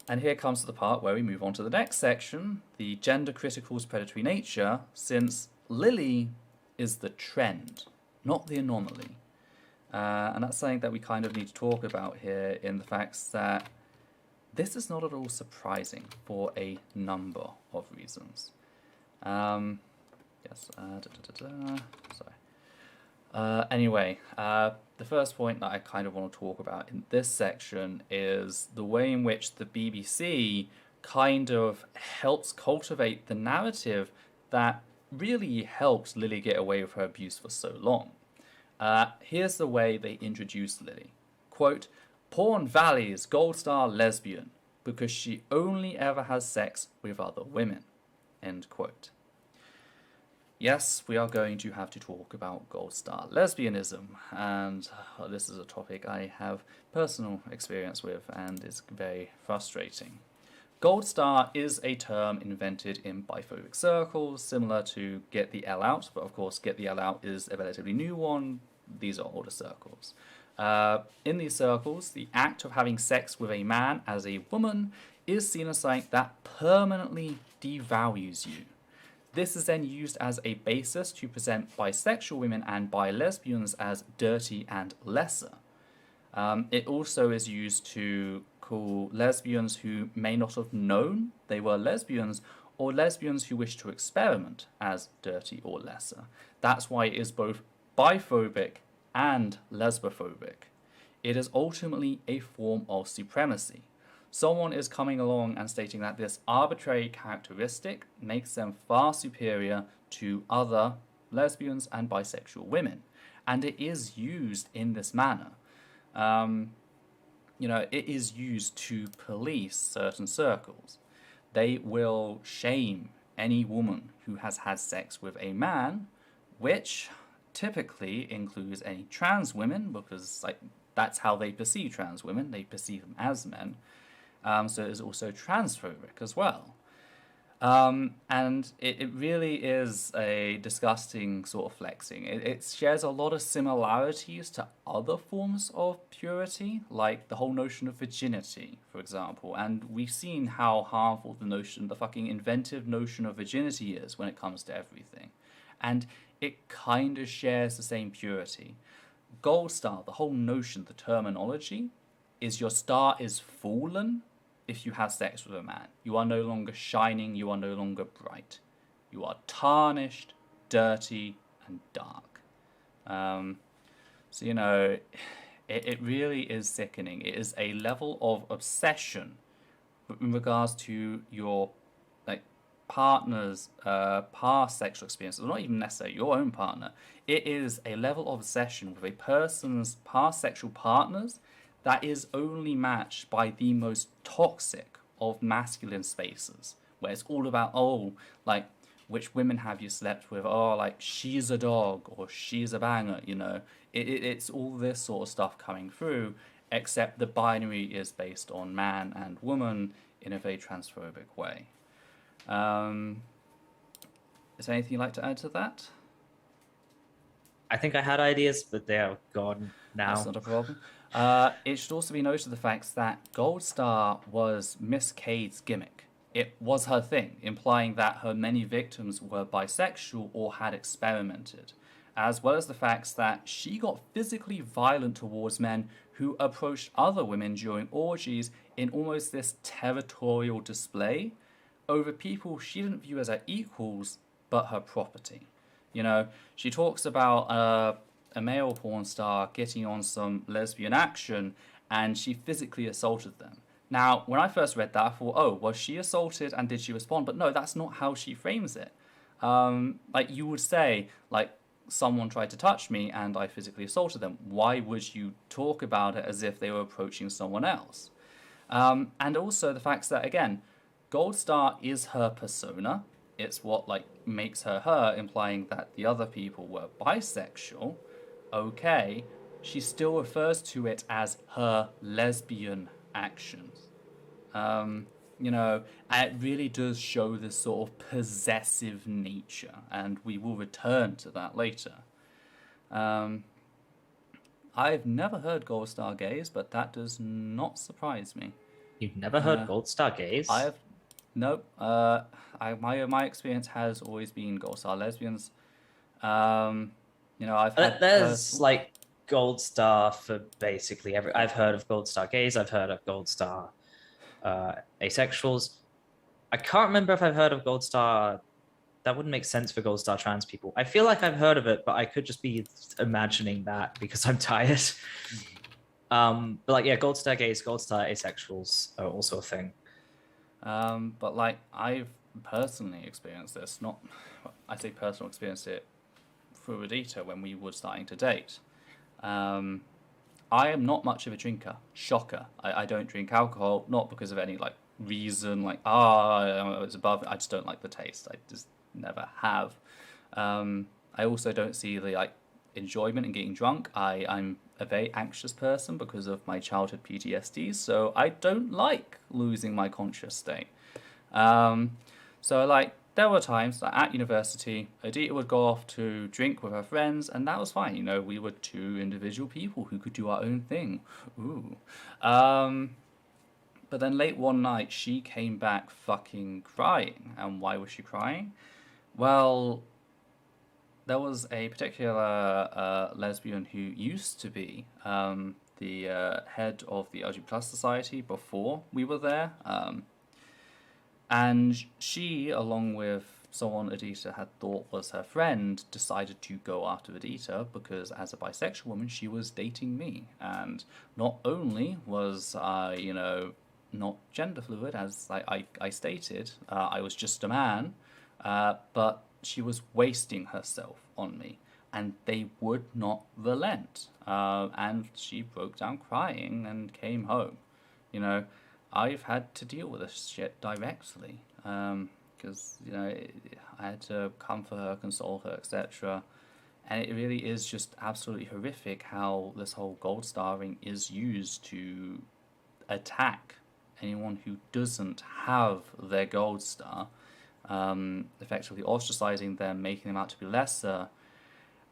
And here comes the part where we move on to the next section, the gender critical's predatory nature, since Lily is the trend, not the anomaly. And that's something that we kind of need to talk about here in the facts that this is not at all surprising for a number of reasons. Anyway, the first point that I kind of want to talk about in this section is the way in which the BBC kind of helps cultivate the narrative that really helped Lily get away with her abuse for so long. Here's the way they introduce Lily. Quote, Porn Valley's gold star lesbian because she only ever has sex with other women. End quote. Yes, we are going to have to talk about gold star lesbianism, and this is a topic I have personal experience with and is very frustrating. Gold star is a term invented in biphobic circles, similar to get the L out, but of course get the L out is a relatively new one. These are older circles. In these circles, the act of having sex with a man as a woman is seen as something that permanently devalues you. This is then used as a basis to present bisexual women and bi-lesbians as dirty and lesser. It also is used to call lesbians who may not have known they were lesbians, or lesbians who wish to experiment, as dirty or lesser. That's why it is both biphobic and lesbophobic. It is ultimately a form of supremacy. Someone is coming along and stating that this arbitrary characteristic makes them far superior to other lesbians and bisexual women. And it is used in this manner. It is used to police certain circles. They will shame any woman who has had sex with a man, which typically includes any trans women, because that's how they perceive trans women. They perceive them as men. So it is also transphobic as well. And it really is a disgusting sort of flexing. It shares a lot of similarities to other forms of purity, like the whole notion of virginity, for example. And we've seen how harmful the fucking inventive notion of virginity is when it comes to everything. And it kind of shares the same purity. Gold star, the whole notion, the terminology, is your star is fallen if you have sex with a man. You are no longer shining, you are no longer bright. You are tarnished, dirty, and dark. It really is sickening. It is a level of obsession in regards to your partner's past sexual experiences, or not even necessarily your own partner. It is a level of obsession with a person's past sexual partners that is only matched by the most toxic of masculine spaces, where it's all about, which women have you slept with? She's a dog, or she's a banger, It's all this sort of stuff coming through, except the binary is based on man and woman in a very transphobic way. Is there anything you'd like to add to that? I think I had ideas, but they are gone now. That's not a problem. It should also be noted the fact that Gold Star was Miss Cade's gimmick. It was her thing, implying that her many victims were bisexual or had experimented, as well as the fact that she got physically violent towards men who approached other women during orgies in almost this territorial display over people she didn't view as her equals, but her property. She talks about a male porn star getting on some lesbian action, and she physically assaulted them. Now, when I first read that, I thought, was she assaulted and did she respond? But no, that's not how she frames it. You would say, someone tried to touch me and I physically assaulted them. Why would you talk about it as if they were approaching someone else? And also the fact that, again, Gold Star is her persona. It's what makes her, implying that the other people were bisexual. Okay, she still refers to it as her lesbian actions. And it really does show this sort of possessive nature, and we will return to that later. I've never heard Gold Star gays, but that does not surprise me. You've never heard Gold Star gays? I've nope. My experience has always been Gold Star lesbians. I've had There's like Gold Star for basically every. I've heard of Gold Star gays. I've heard of Gold Star asexuals. I can't remember if I've heard of Gold Star. That wouldn't make sense for Gold Star trans people. I feel like I've heard of it, but I could just be imagining that because I'm tired. But like, yeah, Gold Star gays, Gold Star asexuals are also a thing. But like I've personally experienced this. Not, I say personal experience it through Adita when we were starting to date. Um, I am not much of a drinker. Shocker. I don't drink alcohol, not because of any like reason, like it's above. I just don't like the taste. I just never have. I also don't see the like enjoyment in getting drunk. I'm a very anxious person because of my childhood PTSD, so I don't like losing my conscious state. Um, so like there were times that at university, Adita would go off to drink with her friends, and that was fine. We were two individual people who could do our own thing. Ooh. But then late one night, she came back fucking crying. And why was she crying? Well, there was a particular lesbian who used to be the head of the LGBT plus society before we were there. And she, along with someone Adita had thought was her friend, decided to go after Adita because, as a bisexual woman, she was dating me. And not only was I, not gender fluid, as I stated, I was just a man, but she was wasting herself on me. And they would not relent. And she broke down crying and came home. I've had to deal with this shit directly because I had to comfort her, console her, etc. And it really is just absolutely horrific how this whole gold starring is used to attack anyone who doesn't have their gold star, effectively ostracizing them, making them out to be lesser,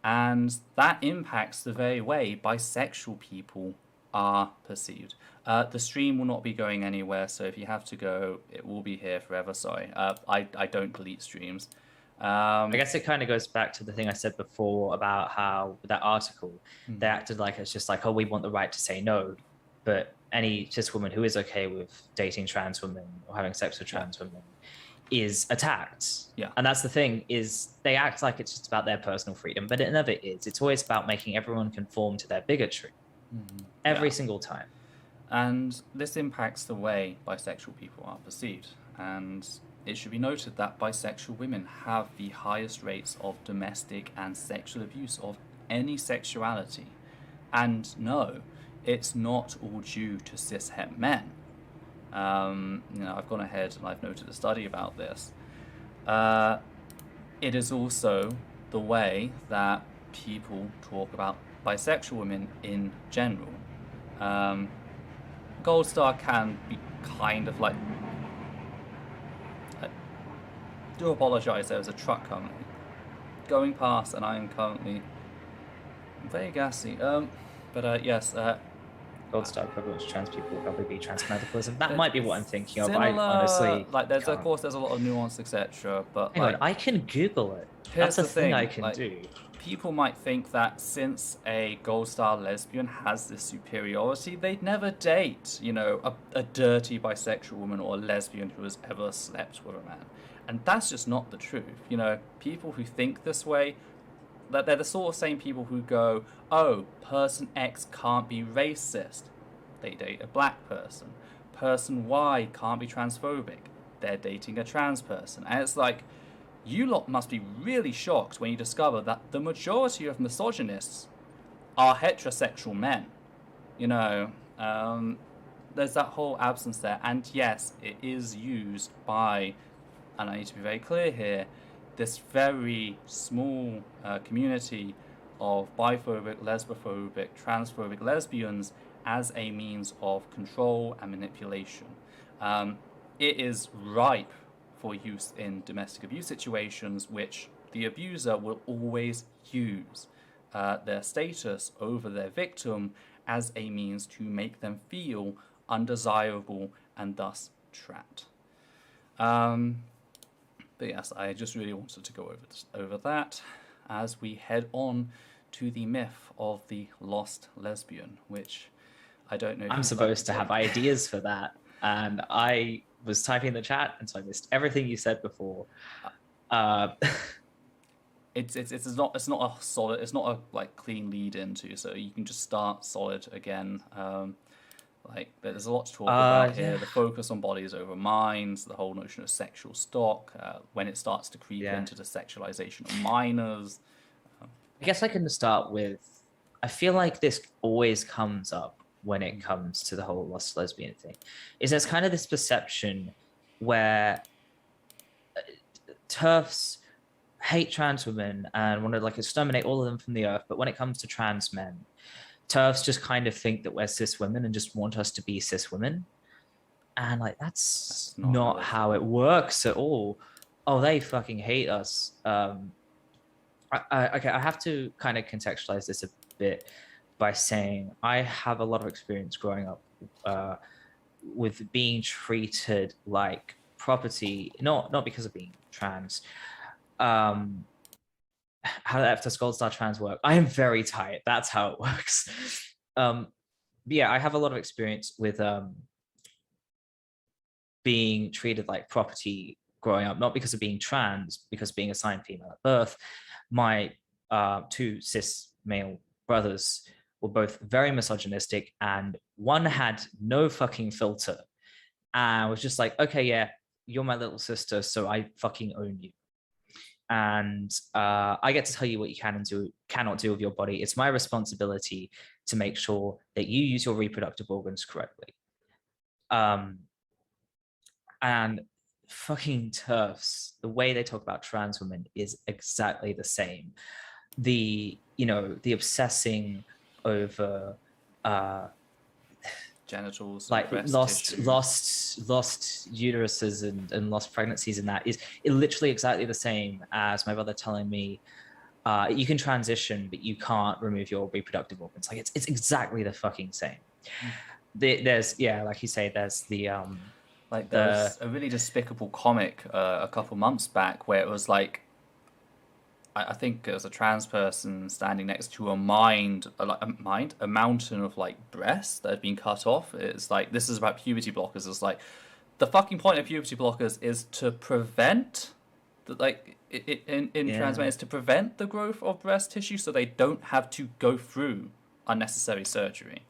and that impacts the very way bisexual people are perceived. The stream will not be going anywhere, so if you have to go, it will be here forever. Sorry, I don't delete streams. I guess it kind of goes back to the thing I said before about how with that article they acted like it's just like, oh, we want the right to say no, but any cis woman who is okay with dating trans women or having sex with trans women is attacked. Yeah. And that's the thing, is they act like it's just about their personal freedom, but it never is. It's always about making everyone conform to their bigotry. Every single time. And this impacts the way bisexual people are perceived. And it should be noted that bisexual women have the highest rates of domestic and sexual abuse of any sexuality. And no, it's not all due to cishet men. I've gone ahead and I've noted a study about this. It is also the way that people talk about bisexual women in general. Gold Star can be kind of like... I do apologise, there was a truck currently going past and I am currently very gassy. Yes. Gold Star equivalent to trans people will probably be transmedicalism. That might be what I'm thinking of. Similar, I honestly there's of course there's a lot of nuance, etc. But hang on, I can Google it. Here's That's a the thing thing, I can do. People might think that since a gold star lesbian has this superiority, they'd never date, a dirty bisexual woman or a lesbian who has ever slept with a man. And that's just not the truth. People who think this way, that they're the sort of same people who go, oh, person X can't be racist. They date a black person. Person Y can't be transphobic. They're dating a trans person. And it's like, you lot must be really shocked when you discover that the majority of misogynists are heterosexual men. There's that whole absence there. And yes, it is used by, and I need to be very clear here, this very small community of biphobic, lesbophobic, transphobic lesbians as a means of control and manipulation. It is ripe for use in domestic abuse situations, which the abuser will always use their status over their victim as a means to make them feel undesirable and thus trapped. But yes, I just really wanted to go over that as we head on to the myth of the lost lesbian, which I don't know if I'm supposed to have ideas for that, and I was typing in the chat, and so I missed everything you said before. It's not a solid, it's not a like clean lead into, so you can just start solid again. Like there's a lot to talk about here. The focus on bodies over minds, the whole notion of sexual stock, when it starts to creep into the sexualization of minors. I guess I can start with, I feel like this always comes up when it comes to the whole lost lesbian thing, is there's kind of this perception where TERFs hate trans women and want to like exterminate all of them from the earth, but when it comes to trans men, TERFs just kind of think that we're cis women and just want us to be cis women, and like that's not how it works at all. Oh, they fucking hate us. Okay, I have to kind of contextualize this a bit by saying I have a lot of experience growing up with being treated like property, not because of being trans. How does Gold Star Trans work? I am very tired. That's how it works. Yeah, I have a lot of experience with being treated like property growing up, not because of being trans, because being assigned female at birth. My two cis male brothers were both very misogynistic, and one had no fucking filter and was just like, okay, yeah, you're my little sister, so I fucking own you. And I get to tell you what you can and cannot do with your body. It's my responsibility to make sure that you use your reproductive organs correctly. And fucking TERFs, the way they talk about trans women is exactly the same. The obsessing over genitals, like lost uteruses and lost pregnancies, and that is literally exactly the same as my brother telling me you can transition but you can't remove your reproductive organs. Like it's exactly the fucking same. There's like you say, there's the like there was a really despicable comic a couple months back where it was like, I think it was a trans person standing next to a mountain of like breasts that had been cut off. It's like, this is about puberty blockers. It's like, the fucking point of puberty blockers is to prevent trans men is to prevent the growth of breast tissue so they don't have to go through unnecessary surgery.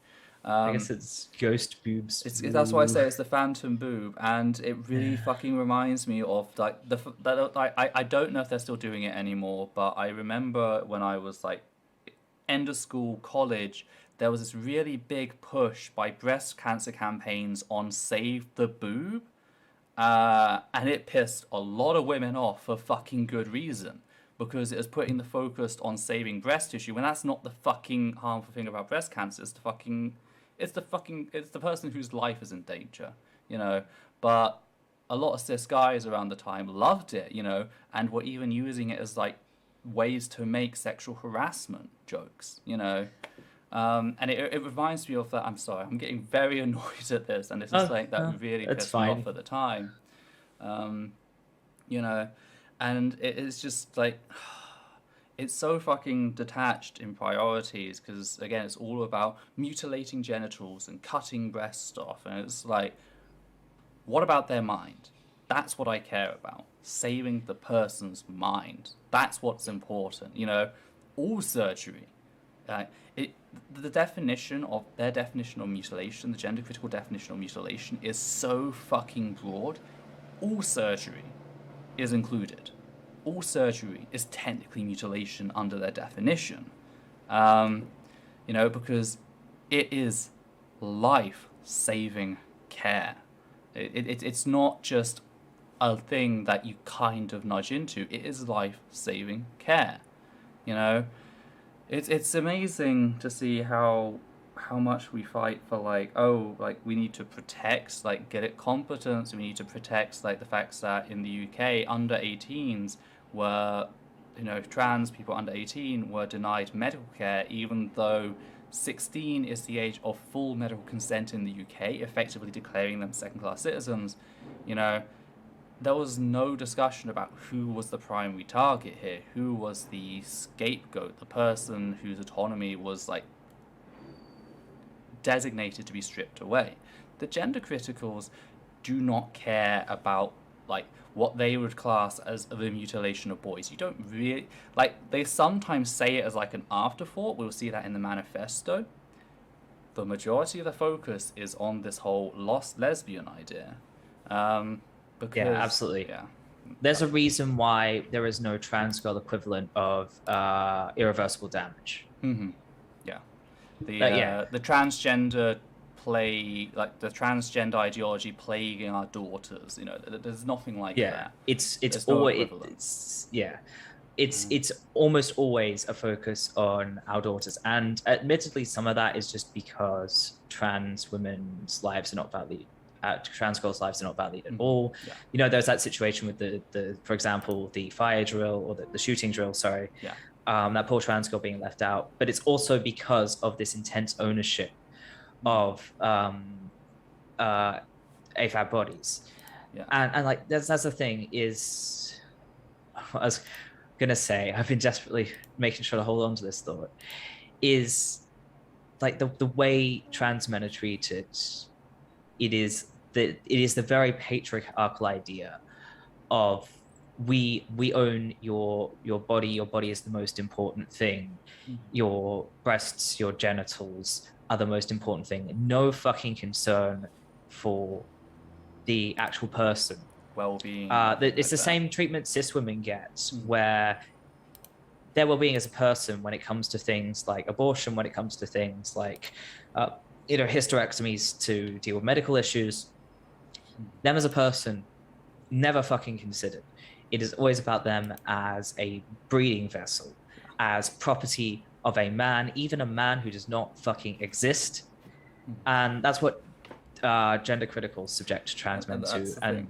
I guess it's ghost boobs. That's why I say it's the phantom boob, and it really fucking reminds me of like I don't know if they're still doing it anymore, but I remember when I was like end of school, college, there was this really big push by breast cancer campaigns on save the boob, and it pissed a lot of women off for fucking good reason, because it was putting the focus on saving breast tissue when that's not the fucking harmful thing about breast cancer. It's the person whose life is in danger, But a lot of cis guys around the time loved it, and were even using it as like ways to make sexual harassment jokes, And it reminds me of that. I'm sorry, I'm getting very annoyed at this, and this is something that really pissed me off at the time. And it is just like, it's so fucking detached in priorities, because again, it's all about mutilating genitals and cutting breast off, and it's like, what about their mind? That's what I care about. Saving the person's mind. That's what's important. All surgery. The definition of mutilation, the gender critical definition of mutilation, is so fucking broad. All surgery is included. All surgery is technically mutilation under their definition, because it is life-saving care. It's not just a thing that you kind of nudge into. It is life-saving care. It's amazing to see how much we fight for we need to protect get competence. We need to protect the facts that in the UK under 18s were, trans people under 18 were denied medical care, even though 16 is the age of full medical consent in the UK, effectively declaring them second-class citizens. You know, there was no discussion about who was the primary target here, who was the scapegoat, the person whose autonomy was like designated to be stripped away. The gender criticals do not care about like what they would class as the mutilation of boys. You don't really like, they sometimes say it as like an afterthought. We'll see that in the manifesto. The majority of the focus is on this whole lost lesbian idea. Because, yeah, absolutely. Yeah. There's a reason why there is no trans girl equivalent of irreversible damage. Mm-hmm. Yeah. The transgender like the transgender ideology plaguing our daughters. You know, there's nothing like that. It's no always it's almost always a focus on our daughters, and admittedly, some of that is just because trans women's lives are not valued. Trans girls' lives are not valued at all. Yeah. You know, there's that situation with the for example, the fire drill or the shooting drill. Sorry. Yeah. That poor trans girl being left out, but it's also because of this intense ownership of AFAB bodies. Yeah. And like that's the thing is, I was gonna say, I've been desperately making sure to hold on to this thought, is like the way trans men are treated. It is the very patriarchal idea of we own your body. Your body is the most important thing. Your breasts, your genitals are the most important thing. No fucking concern for the actual person. Well-being. It's the same treatment cis women get, where their well-being as a person, when it comes to things like abortion, when it comes to things like hysterectomies to deal with medical issues, them as a person never fucking considered. It is always about them as a breeding vessel, as property of a man, even a man who does not fucking exist. And that's what gender critical subject trans men to. And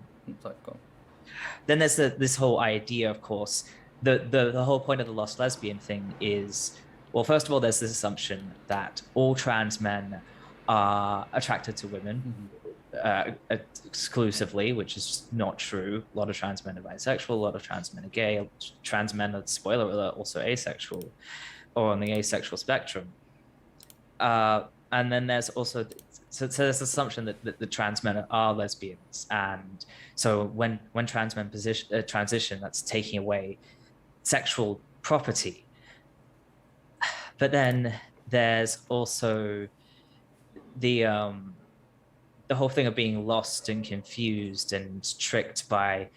then there's this whole idea, of course, the whole point of the lost lesbian thing is, well, first of all, there's this assumption that all trans men are attracted to women exclusively, which is not true. A lot of trans men are bisexual, a lot of trans men are gay, trans men are, spoiler alert, also asexual or on the asexual spectrum. And then there's also, so there's this assumption that the trans men are lesbians. And so when trans men transition, that's taking away sexual property. But then there's also the whole thing of being lost and confused and tricked by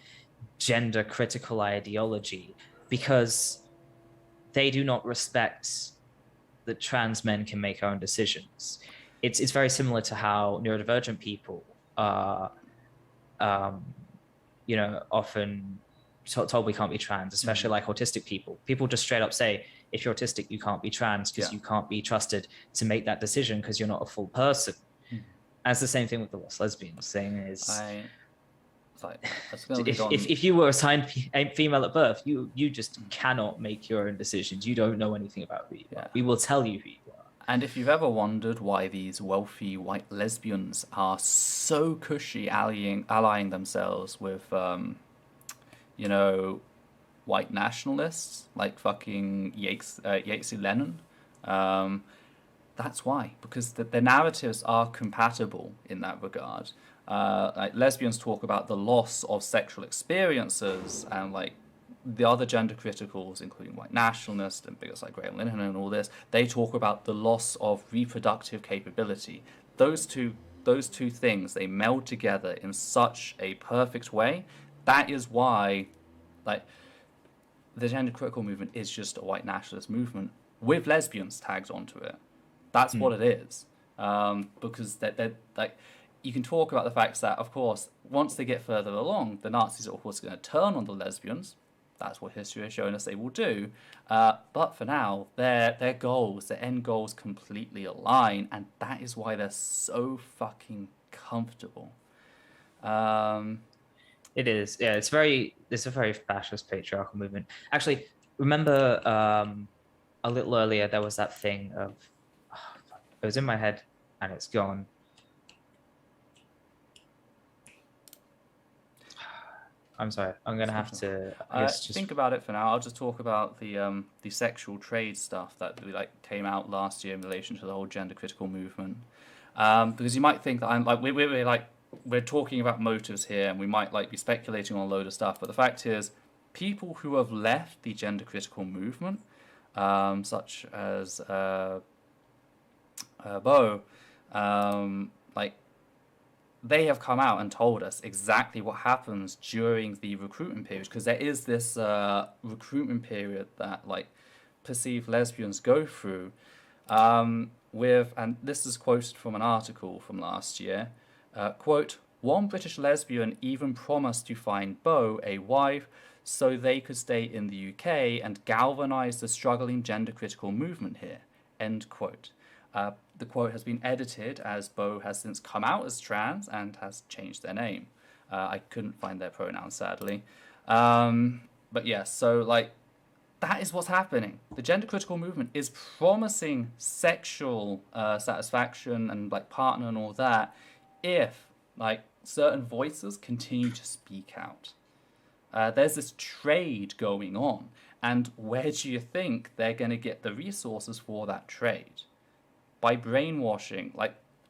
gender critical ideology, because they do not respect that trans men can make our own decisions. It's very similar to how neurodivergent people are, often told we can't be trans, especially like autistic people. People just straight up say, if you're autistic, you can't be trans because you can't be trusted to make that decision because you're not a full person. And it's the same thing with the lost lesbians, saying is, if you were assigned female at birth, you just cannot make your own decisions. You don't know anything about who you are. We will tell you who you are. And if you've ever wondered why these wealthy white lesbians are so cushy allying themselves with, white nationalists like fucking Yatesy Lennon, that's why, because the narratives are compatible in that regard. Like lesbians talk about the loss of sexual experiences, and like the other gender criticals, including white nationalists and bigots like Graham Linehan and all this, they talk about the loss of reproductive capability. Those two things, they meld together in such a perfect way. That is why, like, the gender critical movement is just a white nationalist movement with lesbians tagged onto it. That's what it is. Because they're like, you can talk about the fact that, of course, once they get further along, the Nazis are, of course, going to turn on the lesbians. That's what history has shown us they will do. But for now, their end goals completely align, and that is why they're so fucking comfortable. It is. Yeah, it's a very fascist patriarchal movement. Actually, remember a little earlier there was that thing of, It was in my head and it's gone. I'm sorry. I'm gonna have to. I guess just think about it for now. I'll just talk about the sexual trade stuff that came out last year in relation to the whole gender critical movement. Because you might think that I'm like we're talking about motives here, and we might be speculating on a load of stuff. But the fact is, people who have left the gender critical movement, such as Bo, like they have come out and told us exactly what happens during the recruitment period, because there is this recruitment period that perceived lesbians go through and this is quoted from an article from last year, quote, one British lesbian even promised to find Bo a wife so they could stay in the UK and galvanise the struggling gender critical movement here, end quote. The quote has been edited as Bo has since come out as trans and has changed their name. I couldn't find their pronouns, sadly. But yeah, so that is what's happening. The gender critical movement is promising sexual satisfaction and partner and all that if certain voices continue to speak out. There's this trade going on, and where do you think they're going to get the resources for that trade? By brainwashing,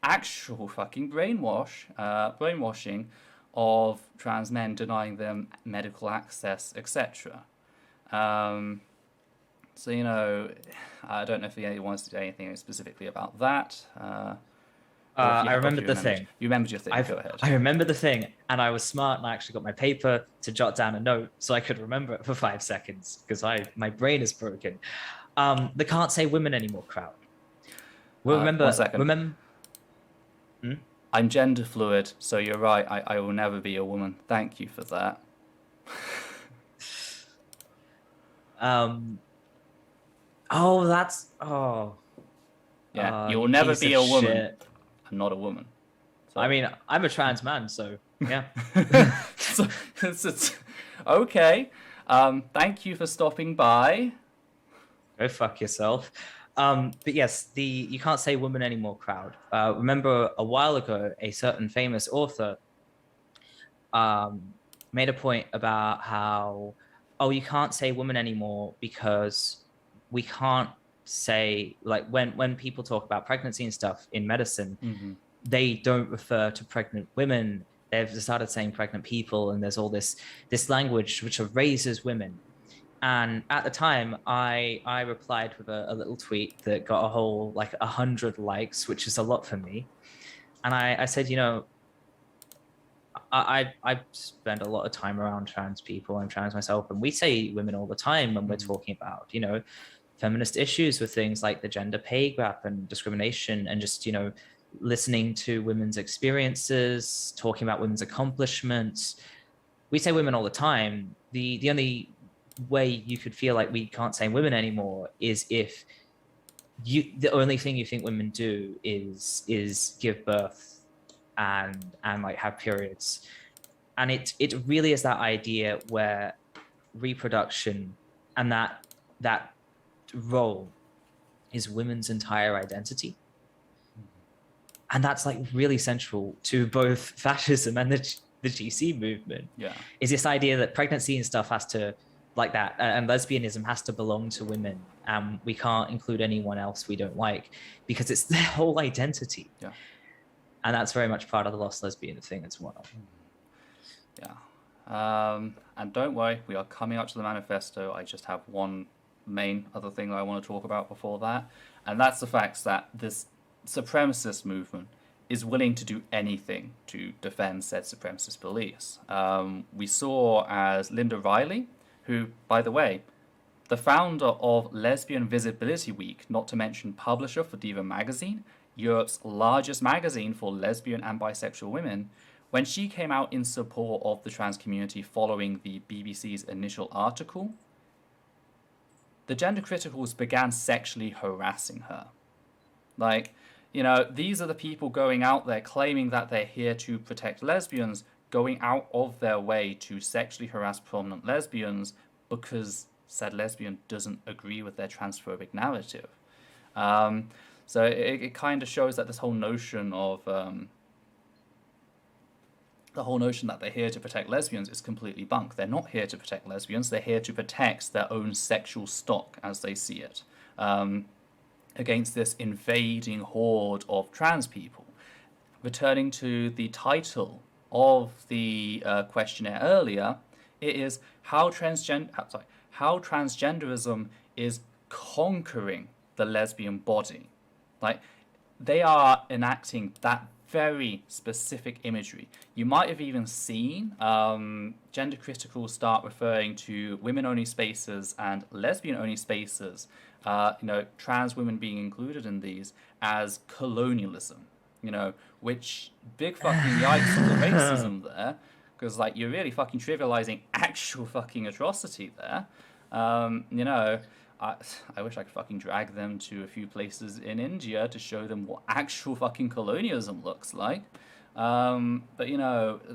actual fucking brainwashing of trans men, denying them medical access, etc. So, I don't know if anyone wants to say anything specifically about that. I remembered the thing. You remembered your thing, go ahead. I remember the thing, and I was smart, and I actually got my paper to jot down a note so I could remember it for 5 seconds, because my brain is broken. The can't say women anymore crowd. Well, remember, 1 second. remember. I'm gender fluid, so you're right. I will never be a woman. Thank you for that. Oh, that's yeah. You'll never be a woman. Shit. I'm not a woman. So. I mean, I'm a trans man, so yeah. So, it's okay. Thank you for stopping by. Go fuck yourself. But yes, the you can't say woman anymore crowd. Remember a while ago, a certain famous author made a point about how, you can't say woman anymore because we can't say, when people talk about pregnancy and stuff in medicine, they don't refer to pregnant women. They've started saying pregnant people, and there's all this language which erases women. And at the time, I replied with a little tweet that got a whole 100 likes, which is a lot for me. And I said, I spend a lot of time around trans people. I'm trans myself, and we say women all the time when we're talking about, feminist issues with things like the gender pay gap and discrimination, and just, listening to women's experiences, talking about women's accomplishments. We say women all the time. The only way you could feel like we can't say women anymore is if the only thing you think women do is give birth and have periods. And it really is that idea where reproduction and that role is women's entire identity. And that's really central to both fascism and the GC movement. Yeah. Is this idea that pregnancy and stuff has to that, and lesbianism has to belong to women, and we can't include anyone else we don't like, because it's their whole identity. Yeah. And that's very much part of the lost lesbian thing as well. Yeah. And don't worry, we are coming up to the manifesto. I just have one main other thing that I want to talk about before that, and that's the fact that this supremacist movement is willing to do anything to defend said supremacist beliefs. We saw as Linda Riley, who, by the way, the founder of Lesbian Visibility Week, not to mention publisher for Diva magazine, Europe's largest magazine for lesbian and bisexual women, when she came out in support of the trans community following the BBC's initial article, the gender criticals began sexually harassing her. These are the people going out there claiming that they're here to protect lesbians, going out of their way to sexually harass prominent lesbians because said lesbian doesn't agree with their transphobic narrative. So it kind of shows that this whole notion of the whole notion that they're here to protect lesbians is completely bunk. They're not here to protect lesbians. They're here to protect their own sexual stock, as they see it, against this invading horde of trans people. Returning to the title of the questionnaire earlier, it is how transgenderism is conquering the lesbian body. Like, they are enacting that very specific imagery. You might have even seen gender critical start referring to women-only spaces and lesbian-only spaces, trans women being included in these, as colonialism. Which big fucking yikes on the racism there, because like you're really fucking trivializing actual fucking atrocity there. I wish I could fucking drag them to a few places in India to show them what actual fucking colonialism looks like. But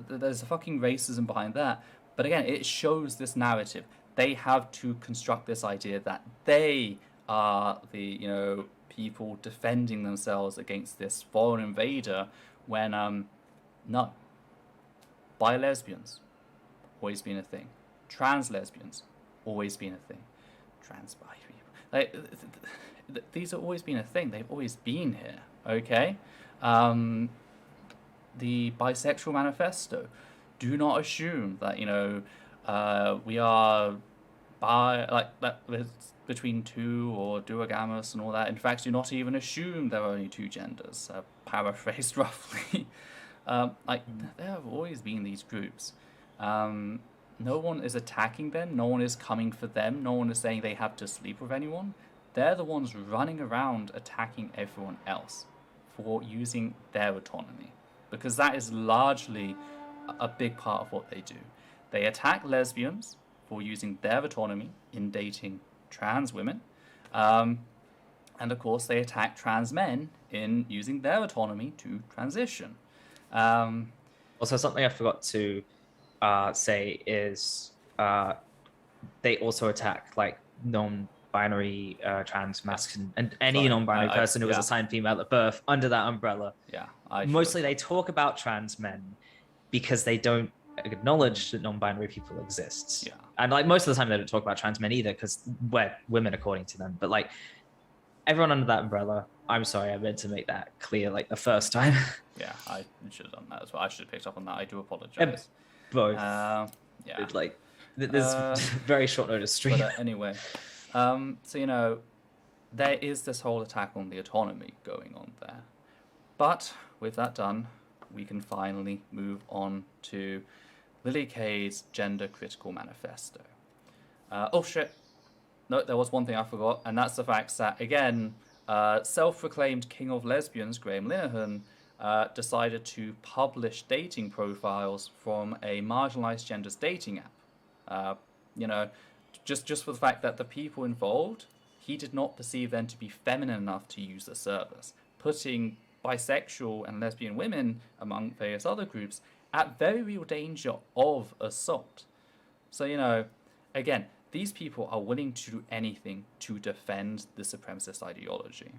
there's a fucking racism behind that. But again, it shows this narrative. They have to construct this idea that they are the people defending themselves against this foreign invader, when no. Bi lesbians, always been a thing. Trans lesbians, always been a thing. Trans bi people, these have always been a thing. They've always been here. Okay, the Bisexual Manifesto. Do not assume that we are between two or duogamous and all that. In fact, do not even assume there are only two genders. Paraphrased roughly. There have always been these groups. No one is attacking them. No one is coming for them. No one is saying they have to sleep with anyone. They're the ones running around attacking everyone else for using their autonomy, because that is largely a big part of what they do. They attack lesbians for using their autonomy in dating trans women, and of course they attack trans men in using their autonomy to transition. Also, something I forgot to say is they also attack like non-binary trans masculine and any non-binary person who was assigned female at birth under that umbrella. Yeah, mostly they talk about trans men because they don't acknowledge that non-binary people exist. Yeah, and like most of the time they don't talk about trans men either because we're women according to them. But like everyone under that umbrella. I'm sorry, I meant to make that clear like the first time. Yeah, I should have done that as well. I should have picked up on that. I do apologize. Both. Yeah. Like, there's very short notice stream. But anyway, there is this whole attack on the autonomy going on there. But with that done, we can finally move on to Lily Kay's Gender Critical Manifesto. Oh shit. No, there was one thing I forgot, and that's the fact that, again, self-proclaimed king of lesbians, Graham Linehan, decided to publish dating profiles from a marginalized genders dating app. Just for the fact that the people involved, he did not perceive them to be feminine enough to use the service, putting bisexual and lesbian women, among various other groups, at very real danger of assault. So, again, these people are willing to do anything to defend the supremacist ideology.